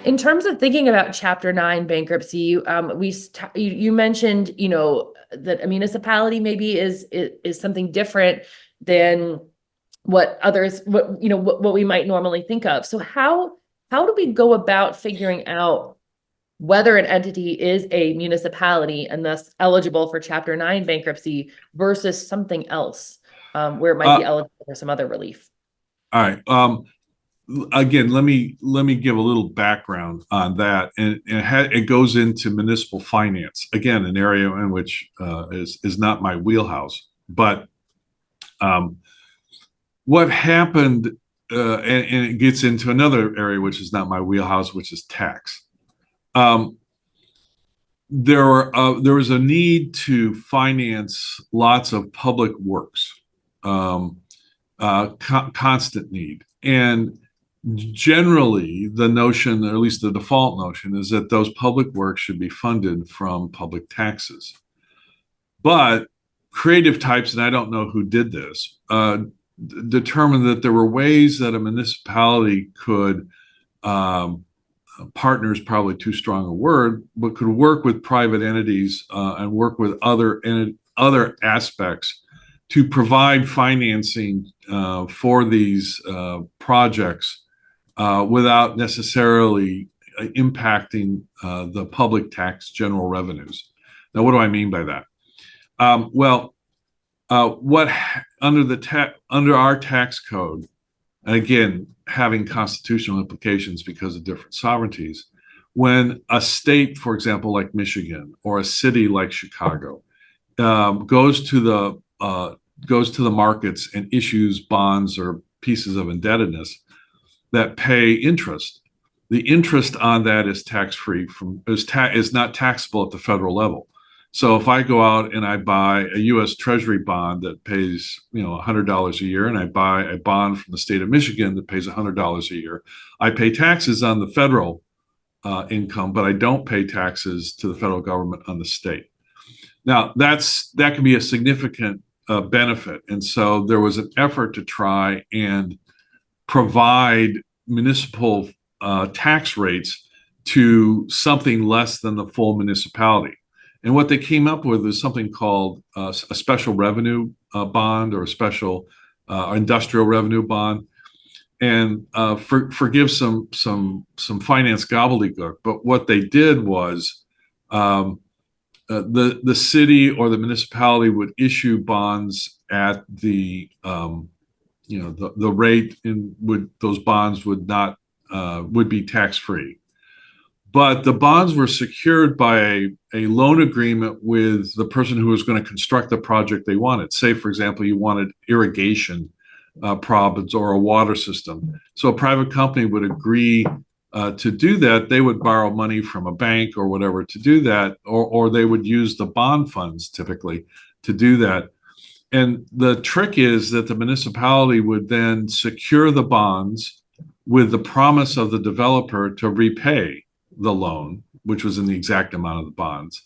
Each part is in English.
In terms of thinking about Chapter 9 bankruptcy, you mentioned, that a municipality maybe is something different than what we might normally think of. So how do we go about figuring out whether an entity is a municipality and thus eligible for Chapter 9 bankruptcy versus something else, where it might be eligible for some other relief? All right. Again, let me give a little background on that, and it goes into municipal finance. Again, an area in which is not my wheelhouse, but what happened, and it gets into another area which is not my wheelhouse, which is tax. There was a need to finance lots of public works, constant need, and generally the notion, or at least the default notion, is that those public works should be funded from public taxes. But creative types, and I don't know who did this, determined that there were ways that a municipality could, partner is probably too strong a word, but could work with private entities and work with other aspects to provide financing for these projects without necessarily impacting the public tax general revenues. Now, what do I mean by that? Under our tax code, and again, having constitutional implications because of different sovereignties, when a state, for example, like Michigan, or a city like Chicago, goes to the markets and issues bonds or pieces of indebtedness that pay interest, the interest on that is tax-free, is not taxable at the federal level. So if I go out and I buy a U.S. Treasury bond that pays, $100 a year, and I buy a bond from the state of Michigan that pays $100 a year, I pay taxes on the federal income, but I don't pay taxes to the federal government on the state. Now, that can be a significant benefit. And so there was an effort to try and provide municipal tax rates to something less than the full municipality. And what they came up with is something called a special revenue bond, or a special industrial revenue bond. And forgive some finance gobbledygook, but what they did was the city or the municipality would issue bonds at the rate in would those bonds would not would be tax-free. But the bonds were secured by a loan agreement with the person who was going to construct the project they wanted. Say, for example, you wanted irrigation problems or a water system. So a private company would agree to do that. They would borrow money from a bank or whatever to do that, or they would use the bond funds typically to do that. And the trick is that the municipality would then secure the bonds with the promise of the developer to repay the loan, which was in the exact amount of the bonds.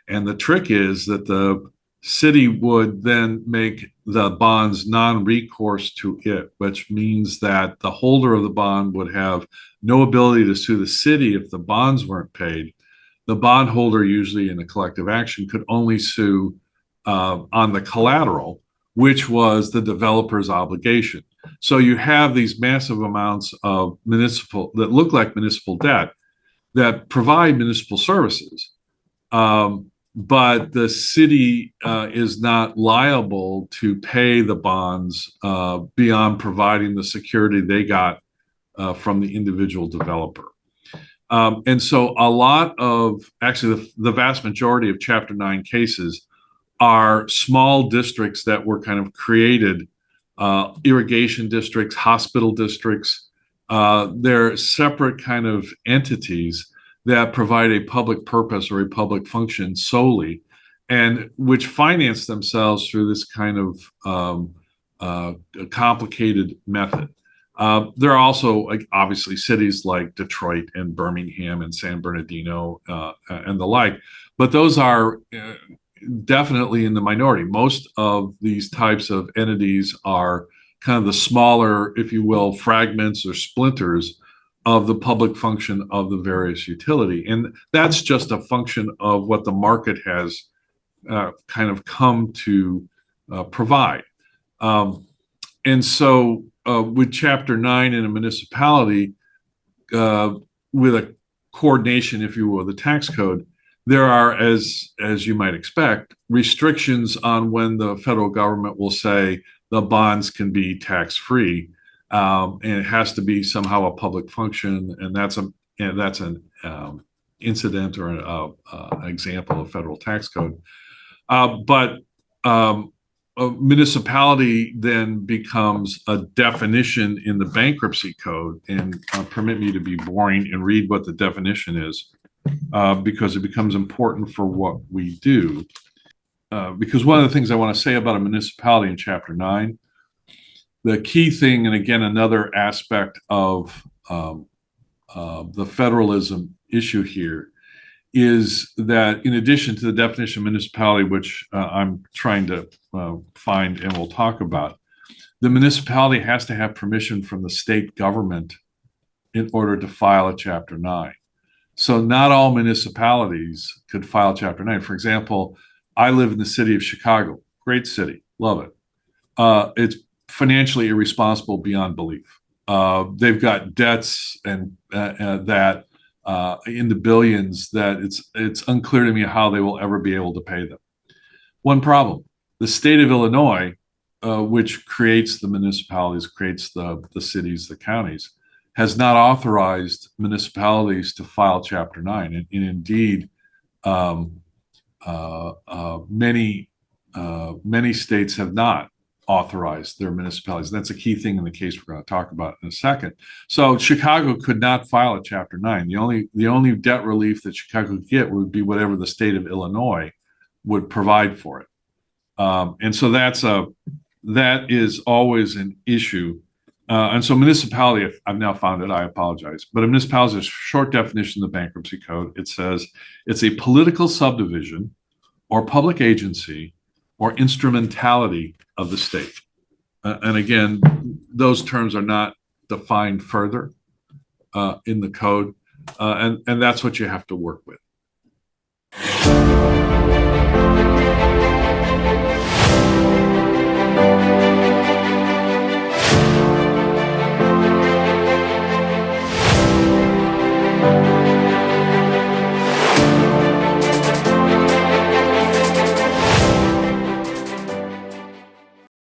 And the trick is that the city would then make the bonds non-recourse to it, which means that the holder of the bond would have no ability to sue the city if the bonds weren't paid. The bondholder, usually in a collective action, could only sue on the collateral, which was the developer's obligation. So you have these massive amounts of municipal that look like municipal debt that provide municipal services, but the city is not liable to pay the bonds beyond providing the security they got from the individual developer. And so a lot of, actually the vast majority of Chapter 9 cases are small districts that were kind of created, irrigation districts, hospital districts. They're separate kind of entities that provide a public purpose or a public function solely, and which finance themselves through this kind of complicated method. There are also, obviously, cities like Detroit and Birmingham and San Bernardino and the like, but those are definitely in the minority. Most of these types of entities are kind of the smaller, if you will, fragments or splinters of the public function of the various utility. And that's just a function of what the market has kind of come to provide. And so with Chapter 9 in a municipality, with a coordination, if you will, of the tax code, there are, as you might expect, restrictions on when the federal government will say the bonds can be tax-free, and it has to be somehow a public function, and that's an incident or an example of federal tax code. But a municipality then becomes a definition in the bankruptcy code, and permit me to be boring and read what the definition is, because it becomes important for what we do. Because one of the things I want to say about a municipality in Chapter 9, the key thing, and again, another aspect of the federalism issue here, is that in addition to the definition of municipality, which I'm trying to find and we'll talk about, the municipality has to have permission from the state government in order to file a Chapter 9. So not all municipalities could file Chapter 9. For example, I live in the city of Chicago, great city, love it. It's financially irresponsible beyond belief. They've got debts and that in the billions that it's unclear to me how they will ever be able to pay them. One problem: the state of Illinois, which creates the municipalities, creates the cities, the counties, has not authorized municipalities to file Chapter 9, and indeed, many states have not authorized their municipalities. That's a key thing in the case we're going to talk about in a second. So Chicago could not file a Chapter 9. The only debt relief that Chicago could get would be whatever the state of Illinois would provide for it. And so that is always an issue. And so municipality, if I've now found it, I apologize, but a municipality is a short definition of the bankruptcy code. It says it's a political subdivision or public agency or instrumentality of the state. And again, those terms are not defined further in the code, and that's what you have to work with.